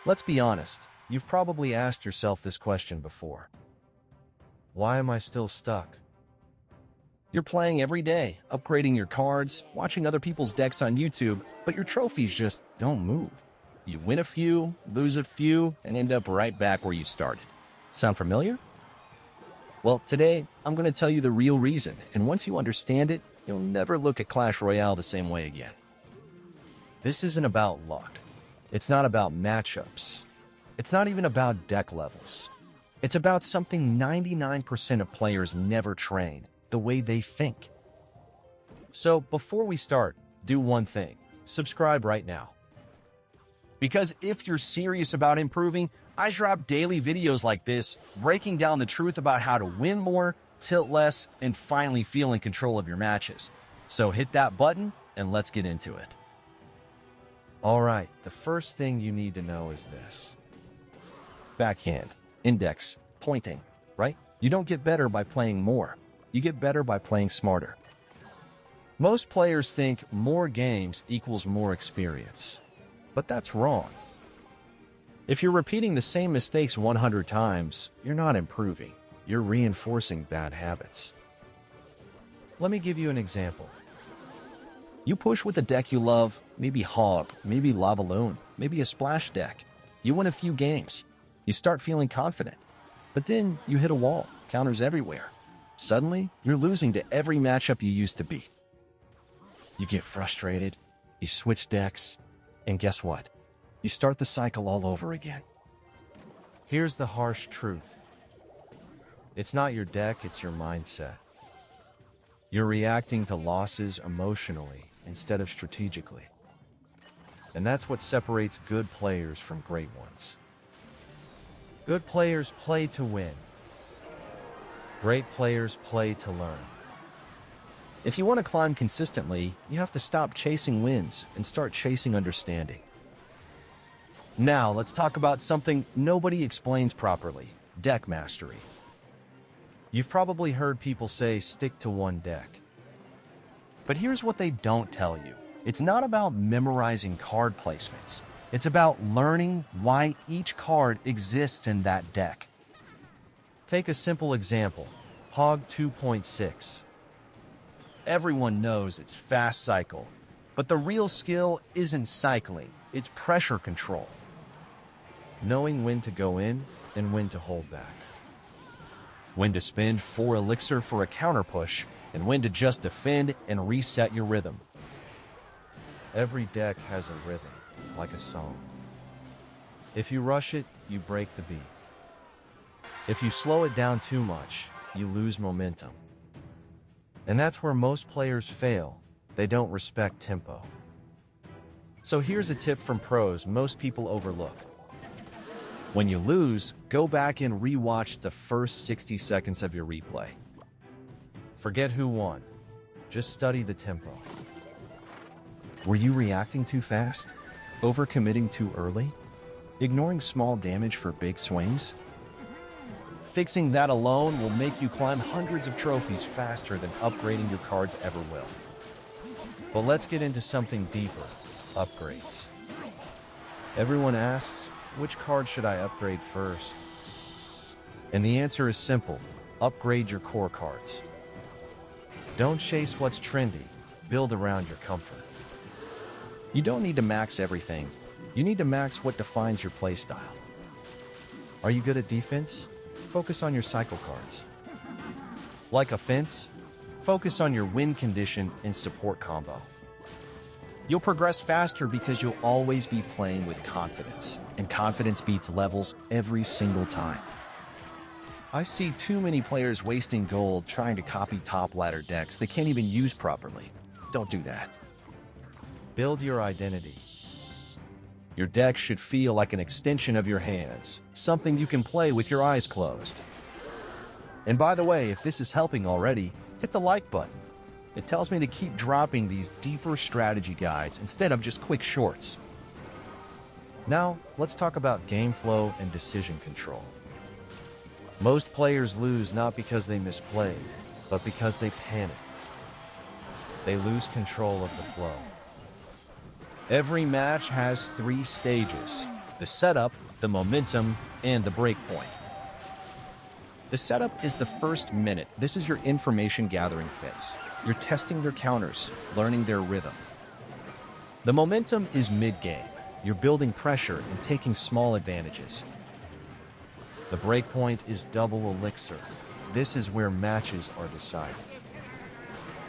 Let's be honest, you've probably asked yourself this question before. Why am I still stuck? You're playing every day, upgrading your cards, watching other people's decks on YouTube, but your trophies just don't move. You win a few, lose a few, and end up right back where you started. Sound familiar? Well, today, I'm going to tell you the real reason, and once you understand it, you'll never look at Clash Royale the same way again. This isn't about luck. It's not about matchups. It's not even about deck levels. It's about something 99% of players never train, the way they think. So before we start, do one thing. Subscribe right now. Because if you're serious about improving, I drop daily videos like this, breaking down the truth about how to win more, tilt less, and finally feel in control of your matches. So hit that button and let's get into it. Alright, the first thing you need to know is this. Backhand, index, pointing, right? You don't get better by playing more. You get better by playing smarter. Most players think more games equals more experience. But that's wrong. If you're repeating the same mistakes 100 times, you're not improving. You're reinforcing bad habits. Let me give you an example. You push with a deck you love, maybe Hog, maybe Lava Loon, maybe a Splash deck. You win a few games. You start feeling confident. But then you hit a wall, counters everywhere. Suddenly, you're losing to every matchup you used to beat. You get frustrated, you switch decks, and guess what? You start the cycle all over again. Here's the harsh truth. It's not your deck, it's your mindset. You're reacting to losses emotionally instead of strategically. And that's what separates good players from great ones. Good players play to win. Great players play to learn. If you want to climb consistently, you have to stop chasing wins and start chasing understanding. Now, let's talk about something nobody explains properly: deck mastery. You've probably heard people say stick to one deck. But here's what they don't tell you. It's not about memorizing card placements. It's about learning why each card exists in that deck. Take a simple example, Hog 2.6. Everyone knows it's fast cycle, but the real skill isn't cycling, it's pressure control. Knowing when to go in and when to hold back. When to spend 4 elixir for a counter push, and when to just defend and reset your rhythm. Every deck has a rhythm, like a song. If you rush it, you break the beat. If you slow it down too much, you lose momentum. And that's where most players fail. They don't respect tempo. So here's a tip from pros most people overlook. When you lose, go back and rewatch the first 60 seconds of your replay. Forget who won. Just study the tempo. Were you reacting too fast? Overcommitting too early? Ignoring small damage for big swings? Fixing that alone will make you climb hundreds of trophies faster than upgrading your cards ever will. But let's get into something deeper: upgrades. Everyone asks, which card should I upgrade first? And the answer is simple: upgrade your core cards. Don't chase what's trendy, build around your comfort. You don't need to max everything. You need to max what defines your playstyle. Are you good at defense? Focus on your cycle cards. Like offense? Focus on your win condition and support combo. You'll progress faster because you'll always be playing with confidence, and confidence beats levels every single time. I see too many players wasting gold trying to copy top ladder decks they can't even use properly. Don't do that. Build your identity. Your deck should feel like an extension of your hands, something you can play with your eyes closed. And by the way, if this is helping already, hit the like button. It tells me to keep dropping these deeper strategy guides instead of just quick shorts. Now, let's talk about game flow and decision control. Most players lose not because they misplayed, but because they panic. They lose control of the flow. Every match has 3 stages: the setup, the momentum, and the breakpoint. The setup is the first minute. This is your information gathering phase. You're testing their counters, learning their rhythm. The momentum is mid-game. You're building pressure and taking small advantages. The breakpoint is double elixir. This is where matches are decided.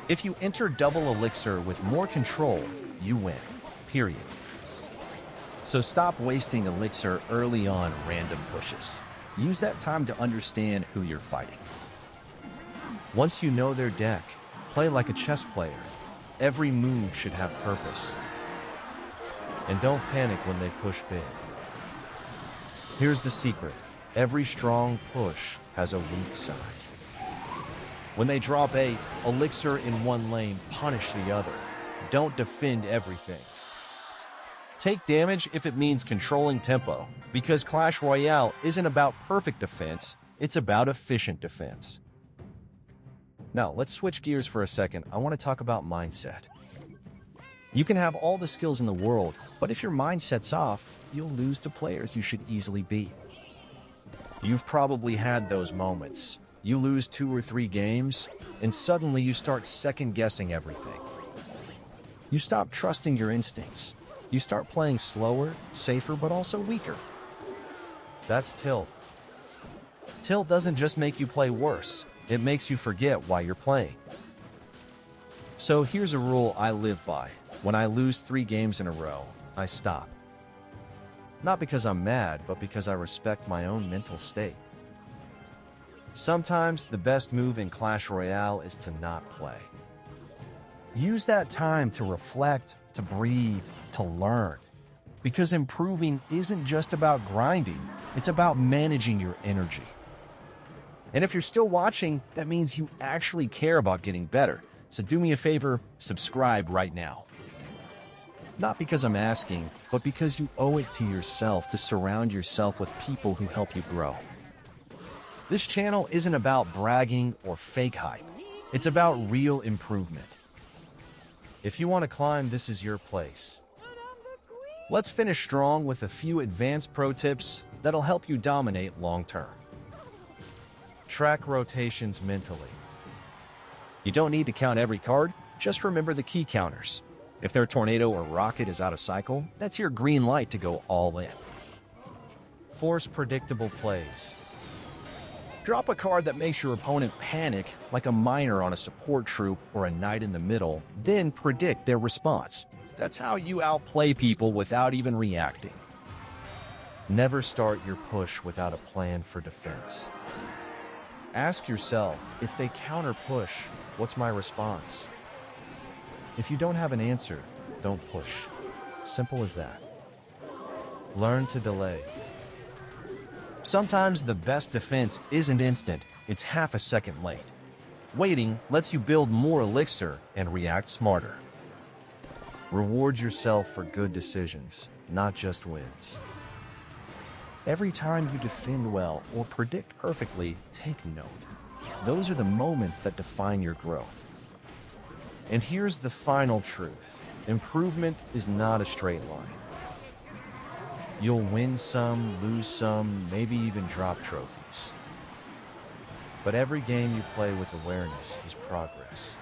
If you enter double elixir with more control, you win. Period. So stop wasting elixir early on random pushes. Use that time to understand who you're fighting. Once you know their deck, play like a chess player. Every move should have purpose. And don't panic when they push big. Here's the secret. Every strong push has a weak side. When they drop 8, elixir in one lane, punish the other. Don't defend everything. Take damage if it means controlling tempo, because Clash Royale isn't about perfect defense, it's about efficient defense. Now, let's switch gears for a second. I want to talk about mindset. You can have all the skills in the world, but if your mindset's off, you'll lose to players you should easily beat. You've probably had those moments. You lose 2 or 3 games, and suddenly you start second-guessing everything. You stop trusting your instincts. You start playing slower, safer, but also weaker. That's tilt. Tilt doesn't just make you play worse, it makes you forget why you're playing. So here's a rule I live by. When I lose 3 games in a row, I stop. Not because I'm mad, but because I respect my own mental state. Sometimes the best move in Clash Royale is to not play. Use that time to reflect, to breathe, to learn. Because improving isn't just about grinding, it's about managing your energy. And if you're still watching, that means you actually care about getting better. So do me a favor, subscribe right now. Not because I'm asking, but because you owe it to yourself to surround yourself with people who help you grow. This channel isn't about bragging or fake hype. It's about real improvement. If you want to climb, this is your place. Let's finish strong with a few advanced pro tips that'll help you dominate long term. Track rotations mentally. You don't need to count every card, just remember the key counters. If their tornado or rocket is out of cycle, that's your green light to go all in. Force predictable plays. Drop a card that makes your opponent panic, like a miner on a support troop or a knight in the middle, then predict their response. That's how you outplay people without even reacting. Never start your push without a plan for defense. Ask yourself, if they counter push, what's my response? If you don't have an answer, don't push. Simple as that. Learn to delay. Sometimes the best defense isn't instant, it's half a second late. Waiting lets you build more elixir and react smarter. Reward yourself for good decisions, not just wins. Every time you defend well or predict perfectly, take note. Those are the moments that define your growth. And here's the final truth. Improvement is not a straight line. You'll win some, lose some, maybe even drop trophies. But every game you play with awareness is progress.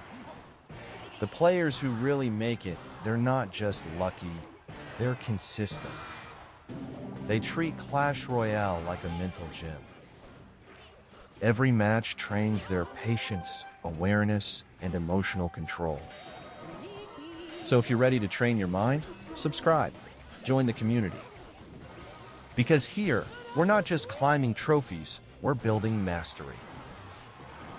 The players who really make it, they're not just lucky, they're consistent. They treat Clash Royale like a mental gym. Every match trains their patience, awareness, and emotional control. So if you're ready to train your mind, subscribe, join the community. Because here, we're not just climbing trophies, we're building mastery.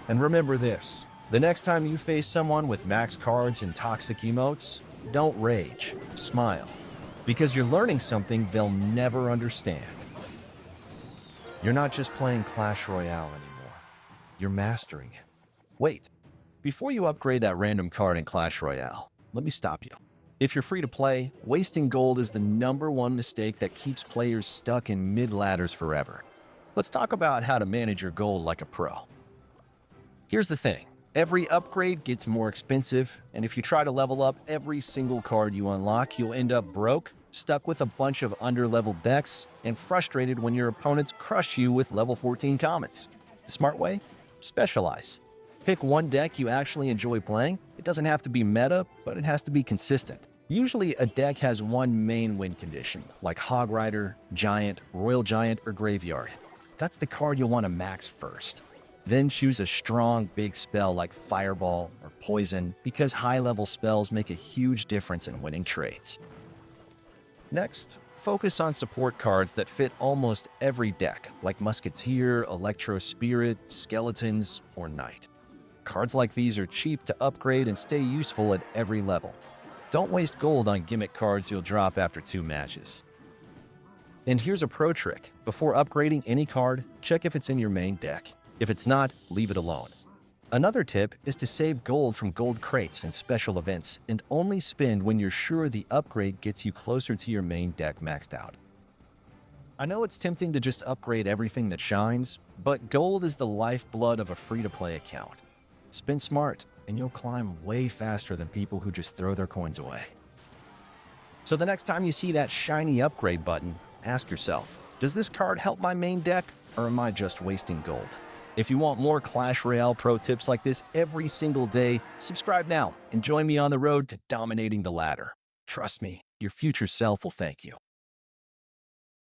And remember this, the next time you face someone with max cards and toxic emotes, don't rage, smile. Because you're learning something they'll never understand. You're not just playing Clash Royale anymore. You're mastering it. Wait, before you upgrade that random card in Clash Royale, let me stop you. If you're free to play, wasting gold is the #1 mistake that keeps players stuck in mid-ladders forever. Let's talk about how to manage your gold like a pro. Here's the thing. Every upgrade gets more expensive, and if you try to level up every single card you unlock, you'll end up broke, stuck with a bunch of underleveled decks, and frustrated when your opponents crush you with level 14 comets. The smart way? Specialize. Pick one deck you actually enjoy playing. It doesn't have to be meta, but it has to be consistent. Usually, a deck has one main win condition, like Hog Rider, Giant, Royal Giant, or Graveyard. That's the card you'll want to max first. Then choose a strong, big spell like Fireball or Poison, because high-level spells make a huge difference in winning trades. Next, focus on support cards that fit almost every deck, like Musketeer, Electro Spirit, Skeletons, or Knight. Cards like these are cheap to upgrade and stay useful at every level. Don't waste gold on gimmick cards you'll drop after 2 matches. And here's a pro trick. Before upgrading any card, check if it's in your main deck. If it's not, leave it alone. Another tip is to save gold from gold crates and special events, and only spend when you're sure the upgrade gets you closer to your main deck maxed out. I know it's tempting to just upgrade everything that shines, but gold is the lifeblood of a free-to-play account. Spend smart, and you'll climb way faster than people who just throw their coins away. So the next time you see that shiny upgrade button, ask yourself, does this card help my main deck, or am I just wasting gold? If you want more Clash Royale pro tips like this every single day, subscribe now and join me on the road to dominating the ladder. Trust me, your future self will thank you.